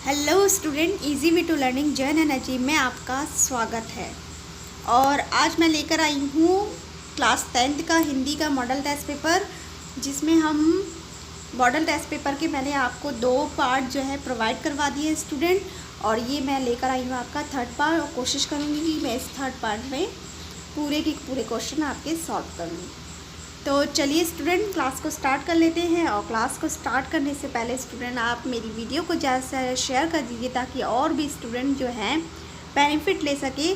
Hello student, easy way to learning Jain energy में आपका स्वागत है। और आज मैं लेकर आई हूँ क्लास 10th का हिंदी का मॉडल टेस्ट पेपर, जिसमें हम मॉडल टेस्ट पेपर के मैंने आपको 2 पार्ट जो है प्रोवाइड करवा दिए स्टूडेंट। और ये मैं लेकर आई हूँ आपका 3rd पार्ट, और कोशिश करूँगी कि मैं इस 3rd पार्ट में पूरे के पूरे क्वेश्चन आपके सॉल्व करूँ। तो चलिए स्टूडेंट, क्लास को स्टार्ट कर लेते हैं। और क्लास को स्टार्ट करने से पहले स्टूडेंट आप मेरी वीडियो को ज़्यादा से शेयर कर दीजिए, ताकि और भी स्टूडेंट जो हैं बेनिफिट ले सके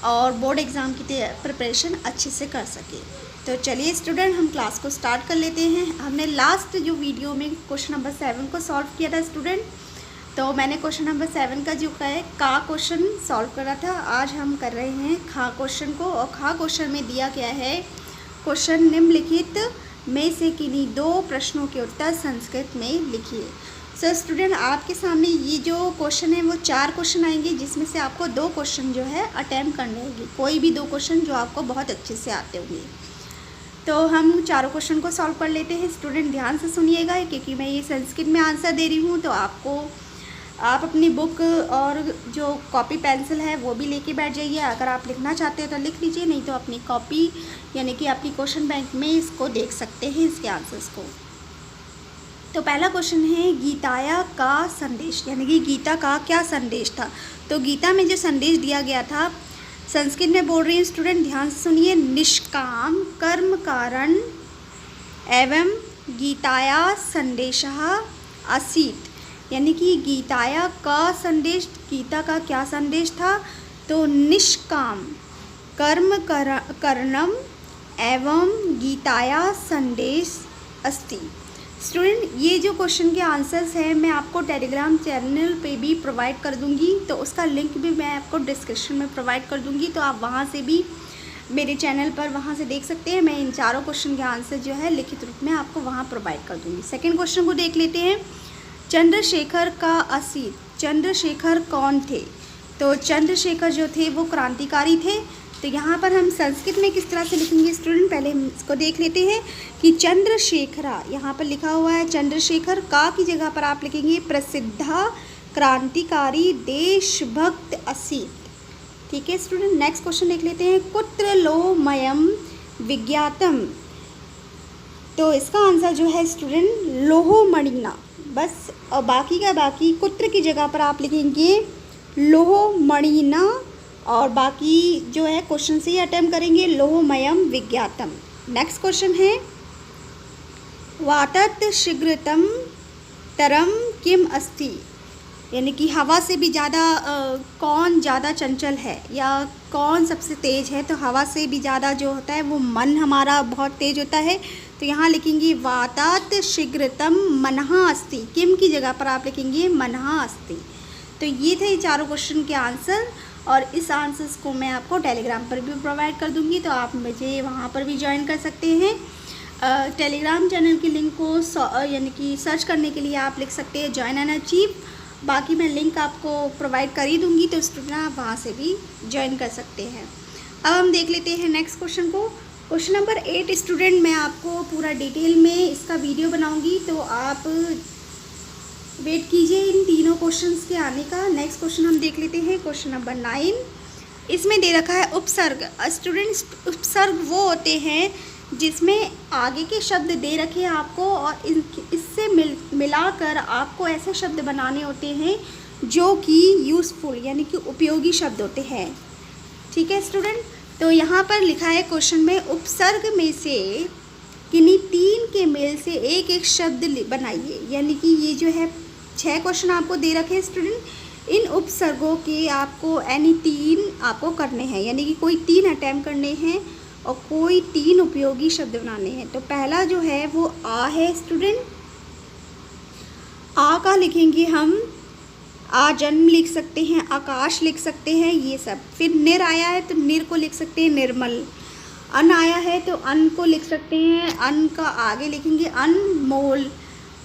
और बोर्ड एग्ज़ाम की प्रिपरेशन अच्छे से कर सके। तो चलिए स्टूडेंट, हम क्लास को स्टार्ट कर लेते हैं। हमने लास्ट जो वीडियो में क्वेश्चन नंबर 7 को सॉल्व किया था स्टूडेंट, तो मैंने क्वेश्चन नंबर 7 का जो है का क्वेश्चन सॉल्व करा था। आज हम कर रहे हैं खा क्वेश्चन को। और खा क्वेश्चन में दिया गया है क्वेश्चन, निम्नलिखित में से किन्हीं 2 प्रश्नों के उत्तर संस्कृत में लिखिए। सो स्टूडेंट, आपके सामने ये जो क्वेश्चन है वो 4 क्वेश्चन आएंगे, जिसमें से आपको 2 क्वेश्चन जो है अटैम्प्ट करने होंगे। कोई भी 2 क्वेश्चन जो आपको बहुत अच्छे से आते होंगे। तो हम चारों क्वेश्चन को सॉल्व कर लेते हैं। स्टूडेंट ध्यान से सुनिएगा, क्योंकि मैं ये संस्कृत में आंसर दे रही हूँ। तो आप अपनी बुक और जो कॉपी पेंसिल है वो भी लेके बैठ जाइए। अगर आप लिखना चाहते हो तो लिख लीजिए, नहीं तो अपनी कॉपी यानी कि आपकी क्वेश्चन बैंक में इसको देख सकते हैं, इसके आंसर्स को। तो पहला क्वेश्चन है, गीताया का संदेश, यानी कि गीता का क्या संदेश था। तो गीता में जो संदेश दिया गया था, संस्कृत में बोल रही हूँ स्टूडेंट, ध्यान से सुनिए। निष्काम कर्म कारण एवं गीताया संदेशः आसीत्, यानी कि गीताया का संदेश, गीता का क्या संदेश था। तो निष्काम कर्म करणम एवं गीताया संदेश अस्ति। स्टूडेंट, ये जो क्वेश्चन के आंसर्स हैं मैं आपको टेलीग्राम चैनल पे भी प्रोवाइड कर दूंगी, तो उसका लिंक भी मैं आपको डिस्क्रिप्शन में प्रोवाइड कर दूंगी। तो आप वहाँ से भी मेरे चैनल पर वहाँ से देख सकते हैं। मैं इन चारों क्वेश्चन के आंसर जो है लिखित रूप में आपको वहाँ प्रोवाइड कर दूँगी। सेकेंड क्वेश्चन को देख लेते हैं। चंद्रशेखर का असीत, चंद्रशेखर कौन थे। तो चंद्रशेखर जो थे वो क्रांतिकारी थे। तो यहाँ पर हम संस्कृत में किस तरह से लिखेंगे स्टूडेंट, पहले हम इसको देख लेते हैं कि चंद्रशेखरा यहाँ पर लिखा हुआ है। चंद्रशेखर का की जगह पर आप लिखेंगे प्रसिद्धा क्रांतिकारी देशभक्त असीत। ठीक है स्टूडेंट, नेक्स्ट क्वेश्चन देख लेते हैं। कुत्र लोमयम विज्ञातम। तो इसका आंसर जो है स्टूडेंट लोहमणिना, बस। और बाकी का बाकी कुत्र की जगह पर आप लिखेंगे लोहमणिना, और बाकी जो है क्वेश्चन से ही अटेम्प्ट करेंगे लोहमयम विज्ञातम। नेक्स्ट क्वेश्चन है, वातत शीघ्रतम तरम किम अस्ति, यानी कि हवा से भी ज़्यादा कौन ज़्यादा चंचल है, या कौन सबसे तेज़ है। तो हवा से भी ज़्यादा जो होता है वो मन हमारा बहुत तेज़ होता है। तो यहाँ लिखेंगे वातात शीघ्रतम मनः अस्ति, किम की जगह पर आप लिखेंगे मनः अस्ति। तो ये थे चारों क्वेश्चन के आंसर, और इस आंसर्स को मैं आपको टेलीग्राम पर भी प्रोवाइड कर दूँगी, तो आप मुझे वहाँ पर भी ज्वाइन कर सकते हैं। टेलीग्राम चैनल की लिंक को यानी कि सर्च करने के लिए आप लिख सकते हैं जॉइन एंड अचीव। बाकी मैं लिंक आपको प्रोवाइड कर ही दूँगी, तो स्टूडेंट आप वहाँ से भी ज्वाइन कर सकते हैं। अब हम देख लेते हैं नेक्स्ट क्वेश्चन को। क्वेश्चन नंबर 8 स्टूडेंट, मैं आपको पूरा डिटेल में इसका वीडियो बनाऊंगी, तो आप वेट कीजिए इन तीनों क्वेश्चंस के आने का। नेक्स्ट क्वेश्चन हम देख लेते हैं, क्वेश्चन नंबर 9। इसमें दे रखा है उपसर्ग। स्टूडेंट्स, उपसर्ग वो होते हैं जिसमें आगे के शब्द दे रखे हैं आपको, और इससे मिलाकर आपको ऐसे शब्द बनाने होते हैं जो कि यूज़फुल यानी कि उपयोगी शब्द होते हैं। ठीक है स्टूडेंट, तो यहाँ पर लिखा है क्वेश्चन में, उपसर्ग में से किन्हीं 3 के मेल से एक एक शब्द बनाइए। यानी कि ये जो है 6 क्वेश्चन आपको दे रखे हैं स्टूडेंट। इन उपसर्गों के आपको एनी 3 आपको करने हैं, यानी कि कोई 3 अटैम्प्ट करने हैं और कोई 3 उपयोगी शब्द बनाने हैं। तो पहला जो है वो आ है स्टूडेंट। आ का लिखेंगे हम आजन्म लिख सकते हैं, आकाश लिख सकते हैं, ये सब। फिर निर आया है तो निर को लिख सकते हैं निर्मल। अन आया है तो अन को लिख सकते हैं, अन का आगे लिखेंगे अनमोल।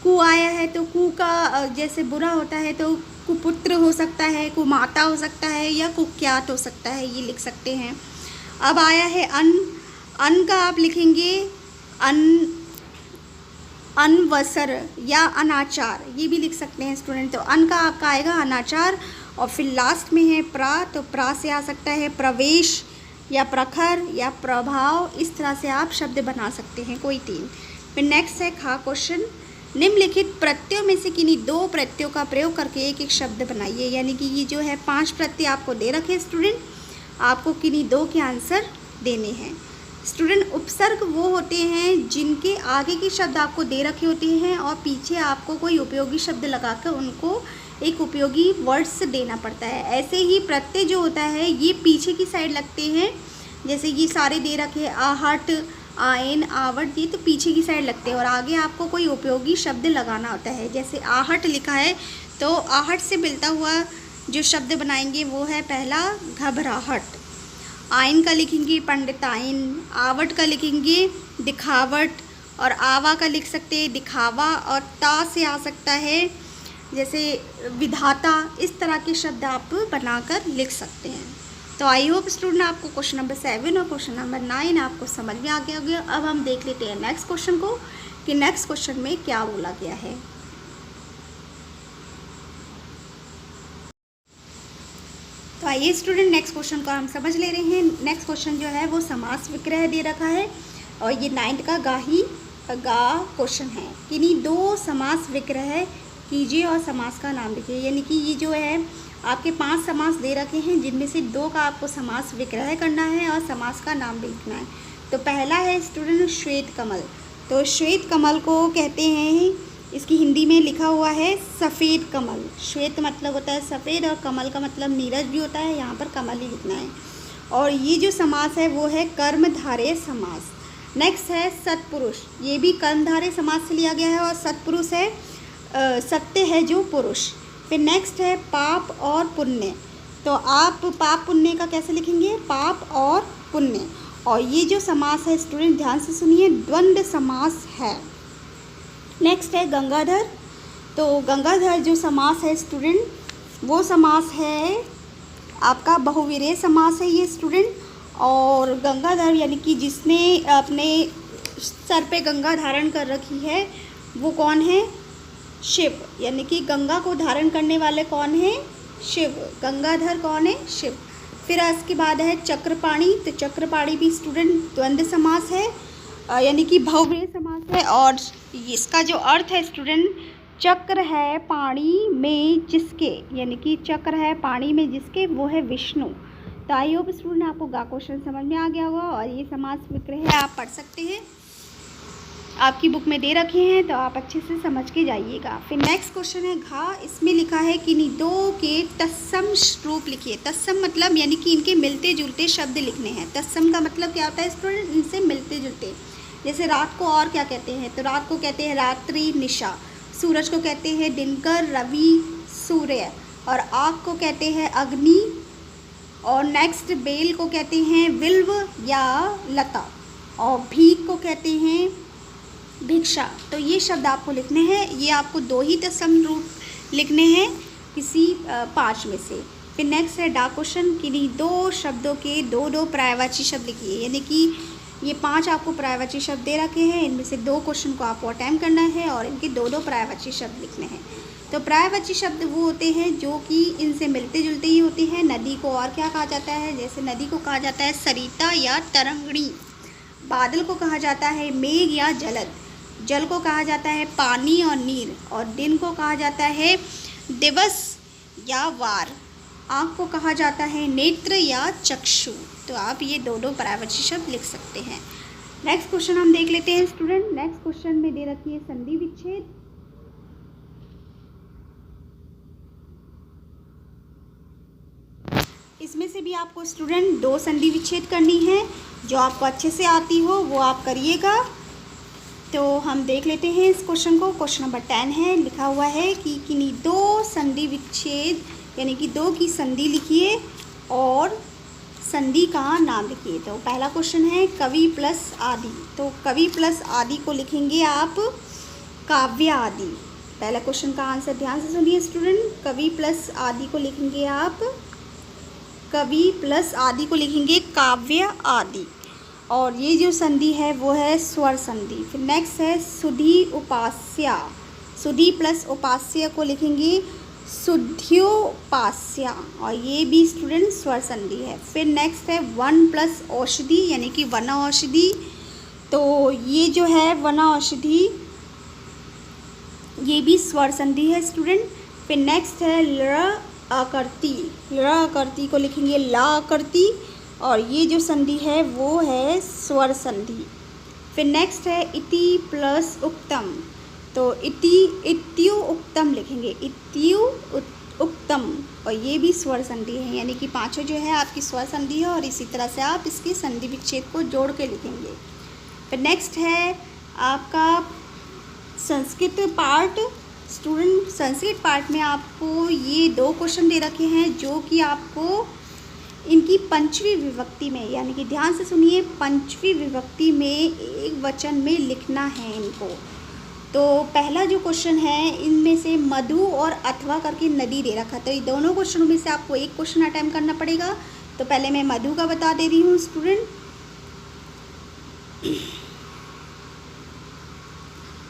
कु आया है तो कु का जैसे बुरा होता है तो कुपुत्र हो सकता है, कुमाता हो सकता है, या कुख्यात हो सकता है, ये लिख सकते हैं। अब आया है अन, अन का आप लिखेंगे अन अनवसर या अनाचार, ये भी लिख सकते हैं स्टूडेंट। तो अन का आपका आएगा अनाचार, और फिर लास्ट में है प्रा, तो प्रा से आ सकता है प्रवेश या प्रखर या प्रभाव। इस तरह से आप शब्द बना सकते हैं कोई 3। फिर नेक्स्ट है खा क्वेश्चन, निम्नलिखित प्रत्ययों में से किन्हीं 2 प्रत्ययों का प्रयोग करके एक एक शब्द बनाइए। यानी कि ये जो है 5 प्रत्यय आपको दे रखे स्टूडेंट, आपको किन्हीं 2 के आंसर देने हैं। स्टूडेंट उपसर्ग वो होते हैं जिनके आगे के शब्द आपको दे रखे होते हैं और पीछे आपको कोई उपयोगी शब्द लगाकर उनको एक उपयोगी वर्ड्स देना पड़ता है। ऐसे ही प्रत्यय जो होता है ये पीछे की साइड लगते हैं, जैसे ये सारे दे रखे हैं आहट, आयन, आवट, ये तो पीछे की साइड लगते हैं और आगे आपको कोई उपयोगी शब्द लगाना होता है। जैसे आहट लिखा है तो आहट से मिलता हुआ जो शब्द बनाएंगे वो है पहला घबराहट। आयन का लिखेंगे पंडिताइन, आवट का लिखेंगे दिखावट, और आवा का लिख सकते हैं दिखावा, और ता से आ सकता है जैसे विधाता। इस तरह के शब्द आप बनाकर लिख सकते हैं। तो आई होप स्टूडेंट आपको क्वेश्चन नंबर 7 और क्वेश्चन नंबर 9 आपको समझ में आ गया होगा। अब हम देख लेते हैं नेक्स्ट क्वेश्चन को कि नेक्स्ट क्वेश्चन में क्या बोला गया है। तो आइए स्टूडेंट नेक्स्ट क्वेश्चन को हम समझ ले रहे हैं। नेक्स्ट क्वेश्चन जो है वो समास विग्रह दे रखा है और ये 9th का गा क्वेश्चन है। किन्हीं 2 समास विग्रह कीजिए और समास का नाम लिखिए। यानी कि ये जो है आपके 5 समास दे रखे हैं जिनमें से 2 का आपको समास विग्रह करना है और समास का नाम भी लिखना है। तो पहला है स्टूडेंट श्वेत कमल। तो श्वेत कमल को कहते हैं, इसकी हिंदी में लिखा हुआ है सफ़ेद कमल। श्वेत मतलब होता है सफ़ेद और कमल का मतलब नीरज भी होता है, यहाँ पर कमल ही लिखना है। और ये जो समास है वो है कर्मधारय समास। नेक्स्ट है सत्पुरुष, ये भी कर्मधारय समास से लिया गया है और सत्पुरुष है सत्य है जो पुरुष। फिर नेक्स्ट है पाप और पुण्य। तो आप पाप पुण्य का कैसे लिखेंगे, पाप और पुण्य। और ये जो समास है स्टूडेंट ध्यान से सुनिए, द्वंद्व समास है। नेक्स्ट है गंगाधर। तो गंगाधर जो समास है स्टूडेंट वो समास है आपका बहुविरेय समास है ये स्टूडेंट। और गंगाधर यानी कि जिसने अपने सर पे गंगा धारण कर रखी है वो कौन है, शिव। यानी कि गंगा को धारण करने वाले कौन है, शिव। गंगाधर कौन है, शिव। फिर इसके बाद है चक्रपाणी। तो चक्रपाणी भी स्टूडेंट द्वंद्व समास है, यानी कि बहुव्रीहि समास है। और इसका जो अर्थ है स्टूडेंट, चक्र है पानी में जिसके, यानी कि चक्र है पानी में जिसके वो है विष्णु। तो आई होप स्टूडेंट आपको गा क्वेश्चन समझ में आ गया होगा और ये समास विग्रह आप पढ़ सकते हैं, आपकी बुक में दे रखे हैं तो आप अच्छे से समझ के जाइएगा। फिर नेक्स्ट क्वेश्चन है घा। इसमें लिखा है कि किन्हीं 2 के तत्सम रूप लिखिए। तत्सम मतलब यानी कि इनके मिलते जुलते शब्द लिखने हैं। तत्सम का मतलब क्या होता है स्टूडेंट, इनसे मिलते जुलते। जैसे रात को और क्या कहते हैं, तो रात को कहते हैं रात्रि निशा, सूरज को कहते हैं दिनकर रवि सूर्य, और आग को कहते हैं अग्नि, और नेक्स्ट बेल को कहते हैं विल्व या लता, और भीख को कहते हैं भिक्षा। तो ये शब्द आपको लिखने हैं, ये आपको 2 ही तत्सम रूप लिखने हैं किसी 5 में से। फिर नेक्स्ट है डा क्वेश्चन, किन्हीं 2 शब्दों के 2 पर्यायवाची शब्द लिखिए। यानी कि ये 5 आपको पर्यायवाची शब्द दे रखे हैं, इनमें से 2 क्वेश्चन को आपको अटेम्प्ट करना है और इनके 2 पर्यायवाची शब्द लिखने हैं। तो पर्यायवाची शब्द वो होते हैं जो कि इनसे मिलते जुलते ही होते हैं। नदी को और क्या कहा जाता है, जैसे नदी को कहा जाता है सरिता या तरंगणी, बादल को कहा जाता है मेघ या जलद, जल को कहा जाता है पानी और नीर, और दिन को कहा जाता है दिवस या वार, आँख को कहा जाता है नेत्र या चक्षु। तो आप ये 2 पर्यायवाची शब्द लिख सकते हैं। नेक्स्ट क्वेश्चन हम देख लेते हैं स्टूडेंट। नेक्स्ट क्वेश्चन में दे रखी है संधि विच्छेद। इसमें से भी आपको स्टूडेंट 2 संधि विच्छेद करनी है, जो आपको अच्छे से आती हो वो आप करिएगा। तो हम देख लेते हैं इस क्वेश्चन को। क्वेश्चन नंबर 10 है, लिखा हुआ है कि किन्हीं 2 संधि विच्छेद यानी कि 2 की संधि लिखिए और संधि का नाम लिखिए। तो पहला क्वेश्चन है कवि प्लस आदि। तो कवि प्लस आदि को लिखेंगे आप काव्य आदि। पहला क्वेश्चन का आंसर ध्यान से सुनिए स्टूडेंट, कवि प्लस आदि को लिखेंगे आप, कवि प्लस आदि को लिखेंगे काव्य आदि। और ये जो संधि है वो है स्वर संधि। फिर नेक्स्ट है सुधी उपास्या, सुधी प्लस उपास्य को लिखेंगे सुध्योपास्या, और ये भी स्टूडेंट स्वर संधि है। फिर नेक्स्ट है वन प्लस औषधि यानी कि वन औषधि, तो ये जो है वन औषधि ये भी स्वर संधि है स्टूडेंट। फिर नेक्स्ट है ल आकृति, ल आकृति को लिखेंगे ला आकृति, और ये जो संधि है वो है स्वर संधि। फिर नेक्स्ट है इति प्लस उक्तम, तो इति इत्यु उक्तम लिखेंगे, इत्यु उक्तम, और ये भी स्वर संधि है, यानी कि पांचों जो है आपकी स्वर संधि है, और इसी तरह से आप इसकी संधि विच्छेद को जोड़ के लिखेंगे। फिर नेक्स्ट है आपका Sanskrit part. Student Sanskrit part में आपको ये 2 क्वेश्चन दे रखे हैं जो कि आपको इनकी पंचवी विभक्ति में, यानी कि ध्यान से सुनिए, पंचवी विभक्ति में एक वचन में लिखना है इनको। तो पहला जो क्वेश्चन है इनमें से मधु और अथवा करके नदी दे रखा, तो ये दोनों क्वेश्चनों में से आपको एक क्वेश्चन अटेम्प्ट करना पड़ेगा। तो पहले मैं मधु का बता दे रही हूँ स्टूडेंट।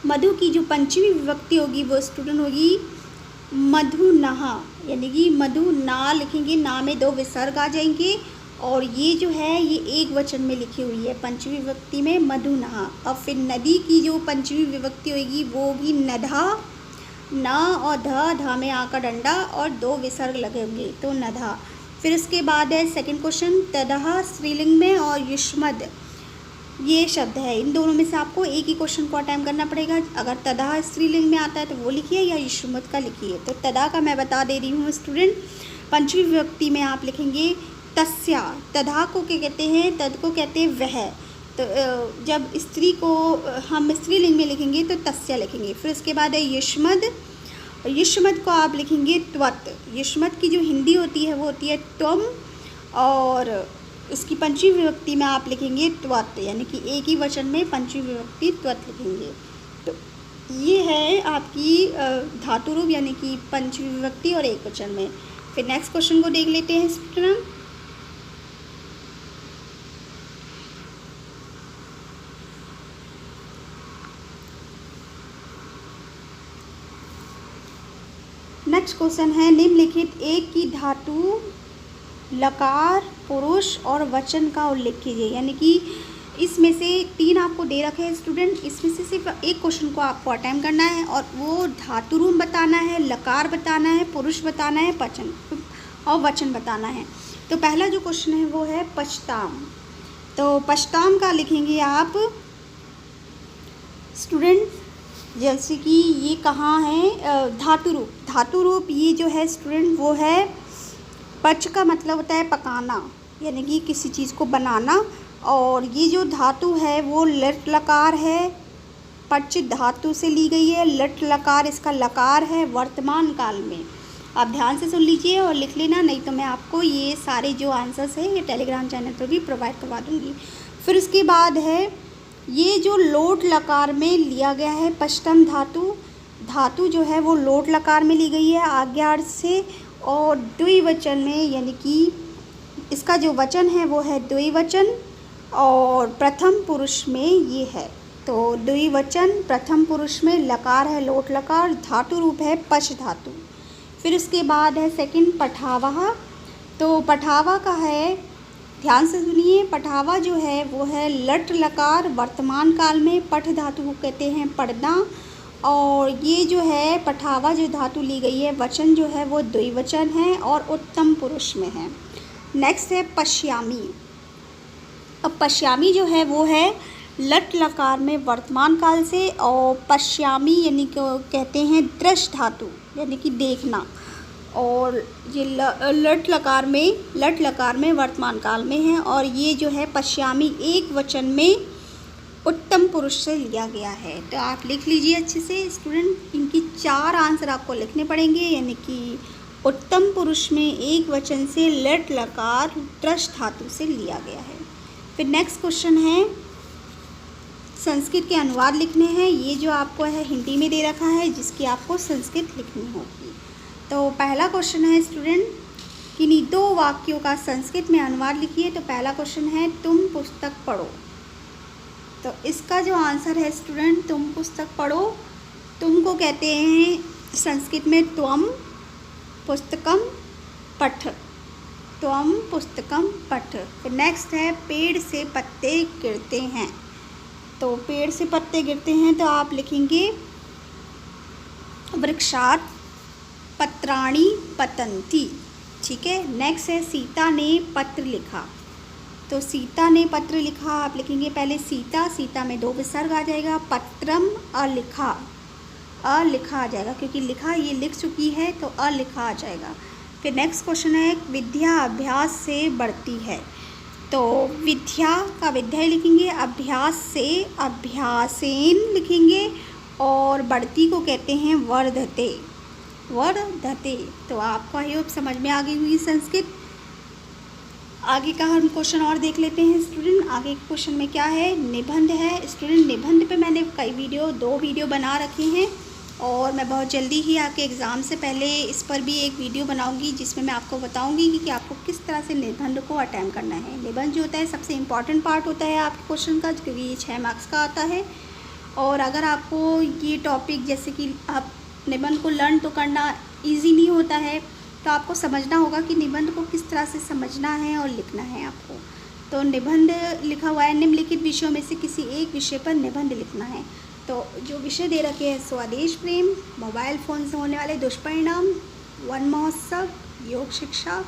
मधु की जो पंचमी विभक्ति होगी वो स्टूडेंट होगी मधु नहा, यानी कि मधु ना लिखेंगे, ना में 2 विसर्ग आ जाएंगे, और ये जो है ये एक वचन में लिखी हुई है पंचमी विभक्ति में मधु नहा। और फिर नदी की जो पंचमी विभक्ति होगी वो होगी नधा, ना और धा में आ का डंडा और 2 विसर्ग लगे होंगे, तो नधा। फिर उसके बाद है सेकंड क्वेश्चन तदह स्त्रीलिंग में और युष्मद ये शब्द है, इन दोनों में से आपको एक ही क्वेश्चन को अटेम्प्ट करना पड़ेगा। अगर तदा स्त्रीलिंग में आता है तो वो लिखिए या युष्मद का लिखिए। तो तदा का मैं बता दे रही हूँ स्टूडेंट, पंचमी विभक्ति में आप लिखेंगे तस्या, तदा को क्या कहते हैं, तद को कहते हैं वह, तो जब स्त्री को हम स्त्रीलिंग में लिखेंगे तो तस्या लिखेंगे। फिर उसके बाद है युष्मद, युष्मद को आप लिखेंगे त्वत, युष्मद की जो हिंदी होती है वो होती है त्वम, और इसकी पंचमी विभक्ति में आप लिखेंगे त्वत, यानी कि एक ही वचन में पंचमी विभक्ति त्वत लिखेंगे। तो ये है आपकी धातु रूप, यानी कि पंचमी विभक्ति और एक वचन में। फिर नेक्स्ट क्वेश्चन को देख लेते हैं स्टूडेंट। नेक्स्ट क्वेश्चन है निम्नलिखित एक की धातु लकार पुरुष और वचन का उल्लेख कीजिए, यानी कि इसमें से 3 आपको दे रखे हैं स्टूडेंट, इसमें से सिर्फ एक क्वेश्चन को आपको अटेम्प्ट करना है, और वो धातु रूप बताना है, लकार बताना है, पुरुष बताना है, वचन और वचन बताना है। तो पहला जो क्वेश्चन है वो है पछताम, तो पछताम का लिखेंगे आप स्टूडेंट, जैसे कि ये कहाँ है धातु रूप, धातु रूप ये जो है स्टूडेंट वो है पच का मतलब होता है पकाना, यानी कि किसी चीज़ को बनाना, और ये जो धातु है वो लट लकार है, पच धातु से ली गई है, लट लकार इसका लकार है वर्तमान काल में। आप ध्यान से सुन लीजिए और लिख लेना, नहीं तो मैं आपको ये सारे जो आंसर्स हैं ये टेलीग्राम चैनल पर भी प्रोवाइड करवा दूँगी। फिर उसके बाद है ये जो लोट लकार में लिया गया है पश्चम धातु, धातु जो है वो लोट लकार में ली गई है आज्ञार्थ से, और द्विवचन में, यानी कि इसका जो वचन है वो है द्विवचन, और प्रथम पुरुष में ये है, तो द्विवचन प्रथम पुरुष में लकार है लोट लकार, धातु रूप है पश धातु। फिर उसके बाद है सेकंड पठावा, तो पठावा का है, ध्यान से सुनिए, पठावा जो है वो है लट लकार वर्तमान काल में, पठ धातु को कहते हैं पर्दा, और ये जो है पठावा जो धातु ली गई है वचन जो है वो द्विवचन है और उत्तम पुरुष में है। नेक्स्ट है पश्यामी, अब पश्यामी जो है वो है लट लकार में वर्तमान काल से, और पश्यामी यानी कि कहते हैं दृश धातु, यानी कि देखना, और ये लट लकार में वर्तमान काल में है, और ये जो है पश्यामी एक वचन में उत्तम पुरुष से लिया गया है। तो आप लिख लीजिए अच्छे से स्टूडेंट, इनकी 4 आंसर आपको लिखने पड़ेंगे, यानी कि उत्तम पुरुष में एक वचन से लट लकार दृश धातु से लिया गया है। फिर नेक्स्ट क्वेश्चन है संस्कृत के अनुवाद लिखने हैं, ये जो आपको है हिंदी में दे रखा है जिसकी आपको संस्कृत लिखनी होगी। तो पहला क्वेश्चन है स्टूडेंट, किन्हीं 2 वाक्यों का संस्कृत में अनुवाद लिखिए। तो पहला क्वेश्चन है तुम पुस्तक पढ़ो, तो इसका जो आंसर है स्टूडेंट, तुम पुस्तक पढ़ो, तुम को कहते हैं संस्कृत में त्वम पुस्तकम पठ, त्वम पुस्तकम पठ। फिर नेक्स्ट है पेड़ से पत्ते गिरते हैं। तो पेड़ से पत्ते गिरते हैं तो आप लिखेंगे वृक्षात् पत्राणि पतन्ति। ठीक है। नेक्स्ट है सीता ने पत्र लिखा। तो सीता ने पत्र लिखा आप लिखेंगे पहले सीता, सीता में 2 विसर्ग आ जाएगा, पत्रम अलिखा, अलिखा आ जाएगा क्योंकि लिखा ये लिख चुकी है तो अलिखा आ जाएगा। फिर नेक्स्ट क्वेश्चन है विद्या अभ्यास से बढ़ती है। तो विद्या का विद्या ही लिखेंगे, अभ्यास से अभ्यासेन लिखेंगे, और बढ़ती को कहते हैं वर्धते, वर्धते। तो आपको आई होप समझ में आ गई हुई संस्कृत। आगे का हम क्वेश्चन और देख लेते हैं स्टूडेंट। आगे के क्वेश्चन में क्या है, निबंध है स्टूडेंट। निबंध पे मैंने कई वीडियो 2 वीडियो बना रखे हैं और मैं बहुत जल्दी ही आपके एग्ज़ाम से पहले इस पर भी एक वीडियो बनाऊंगी जिसमें मैं आपको बताऊंगी कि आपको किस तरह से निबंध को अटेम्प्ट करना है। निबंध जो होता है सबसे इम्पॉर्टेंट पार्ट होता है आपके क्वेश्चन का, क्योंकि ये 6 मार्क्स का आता है। और अगर आपको ये टॉपिक जैसे कि आप निबंध को लर्न तो करना ईजी नहीं होता है, तो आपको समझना होगा कि निबंध को किस तरह से समझना है और लिखना है आपको। तो निबंध लिखा हुआ है निम्नलिखित विषयों में से किसी एक विषय पर निबंध लिखना है। तो जो विषय दे रखे हैं स्वदेश प्रेम, मोबाइल फ़ोन से होने वाले दुष्परिणाम, वन महोत्सव, योग शिक्षा,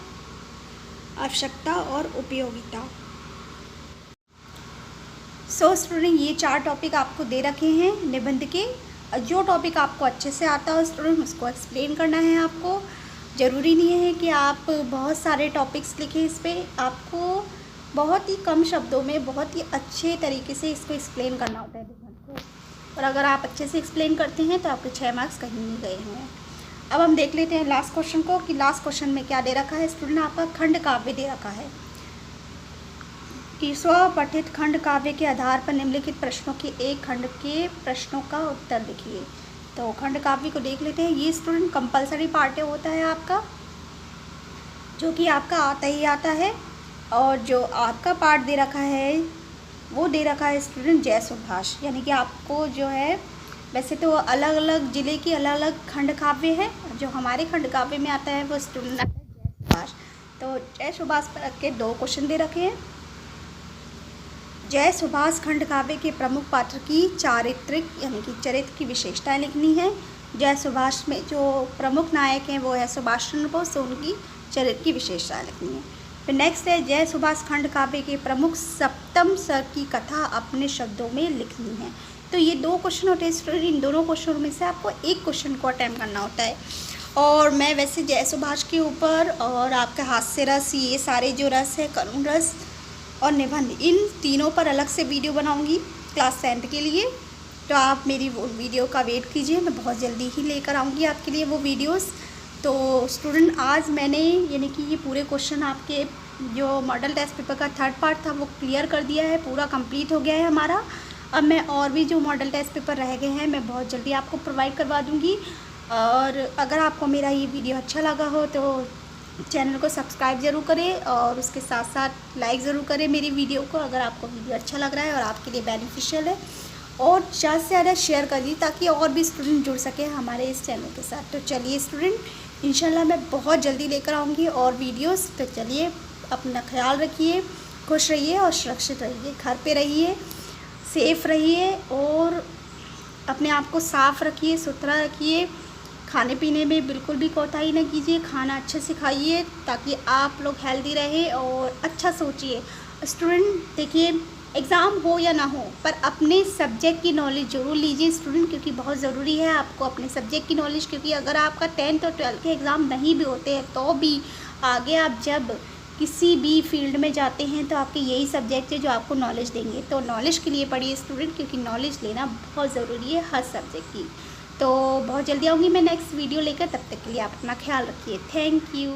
आवश्यकता और उपयोगिता। सो स्टूडेंट ये 4 टॉपिक आपको दे रखे हैं निबंध के। जो टॉपिक आपको अच्छे से आता हो स्टूडेंट उसको एक्सप्लेन करना है आपको। ज़रूरी नहीं है कि आप बहुत सारे टॉपिक्स लिखें इस पर, आपको बहुत ही कम शब्दों में बहुत ही अच्छे तरीके से इसको एक्सप्लेन करना होता है निबंध को। और अगर आप अच्छे से एक्सप्लेन करते हैं तो आपके 6 मार्क्स कहीं नहीं गए हैं। अब हम देख लेते हैं लास्ट क्वेश्चन को कि लास्ट क्वेश्चन में क्या दे रखा है स्टूडेंट। आपका खंड काव्य दे रखा है कि स्वपठित खंड काव्य के आधार पर निम्नलिखित प्रश्नों के एक खंड के प्रश्नों का उत्तर लिखिए। तो खंड काव्य को देख लेते हैं। ये स्टूडेंट कंपलसरी पार्ट होता है आपका, जो कि आपका आता ही आता है। और जो आपका पार्ट दे रखा है वो दे रखा है स्टूडेंट जय सुभाष, यानी कि आपको जो है वैसे तो अलग अलग ज़िले की अलग अलग खंड काव्य है, जो हमारे खंड काव्य में आता है वो स्टूडेंट आता है जय सुभाष। तो जय सुभाष पर के 2 क्वेश्चन दे रखे हैं। जय सुभाष खंड काव्य के प्रमुख पात्र की चारित्रिक यानी कि चरित्र की विशेषताएं लिखनी है। जय सुभाष में जो प्रमुख नायक हैं वो है सुभाष चंद्र बोस, तो उनकी चरित्र की विशेषताएं लिखनी है। फिर नेक्स्ट है जय सुभाष खंड काव्य के प्रमुख सप्तम स्तर की कथा अपने शब्दों में लिखनी है। तो ये 2 क्वेश्चन होते हैं स्टूडेंट। इन दोनों क्वेश्चनों में से आपको एक क्वेश्चन को अटेम्प्ट करना होता है। और मैं वैसे जय सुभाष के ऊपर और आपका हास्य रस, ये सारे जो रस है, करुण रस और निबंध, इन तीनों पर अलग से वीडियो बनाऊंगी क्लास 10th के लिए। तो आप मेरी वो वीडियो का वेट कीजिए, मैं बहुत जल्दी ही लेकर आऊँगी आपके लिए वो वीडियोस। तो स्टूडेंट आज मैंने यानी कि ये पूरे क्वेश्चन आपके जो मॉडल टेस्ट पेपर का 3rd पार्ट था वो क्लियर कर दिया है, पूरा कंप्लीट हो गया है हमारा। अब मैं और भी जो मॉडल टेस्ट पेपर रह गए हैं मैं बहुत जल्दी आपको प्रोवाइड करवा दूँगी। और अगर आपको मेरा ये वीडियो अच्छा लगा हो तो चैनल को सब्सक्राइब ज़रूर करें और उसके साथ साथ लाइक ज़रूर करें मेरी वीडियो को, अगर आपको वीडियो अच्छा लग रहा है और आपके लिए बेनिफिशियल है। और ज़्यादा से ज़्यादा शेयर करिए ताकि और भी स्टूडेंट जुड़ सके हमारे इस चैनल के साथ। तो चलिए स्टूडेंट इंशाल्लाह मैं बहुत जल्दी लेकर आऊँगी और वीडियोस। तो चलिए अपना ख्याल रखिए, खुश रहिए और सुरक्षित रहिए, घर पे रहिए, सेफ़ रहिए और अपने आप को साफ़ रखिए, सुथरा रखिए। खाने पीने में बिल्कुल भी कोताही ना कीजिए, खाना अच्छे से खाइए ताकि आप लोग हेल्दी रहे और अच्छा सोचिए। स्टूडेंट देखिए एग्ज़ाम हो या ना हो पर अपने सब्जेक्ट की नॉलेज ज़रूर लीजिए स्टूडेंट, क्योंकि बहुत ज़रूरी है आपको अपने सब्जेक्ट की नॉलेज। क्योंकि अगर आपका 10th और 12th के एग्ज़ाम नहीं भी होते हैं तो भी आगे आप जब किसी भी फील्ड में जाते हैं तो आपके यही सब्जेक्ट है जो आपको नॉलेज देंगे। तो नॉलेज के लिए पढ़िए स्टूडेंट, क्योंकि नॉलेज लेना बहुत ज़रूरी है हर सब्जेक्ट की। तो बहुत जल्दी आऊँगी मैं नेक्स्ट वीडियो लेकर, तब तक के लिए आप अपना ख्याल रखिए। Thank you.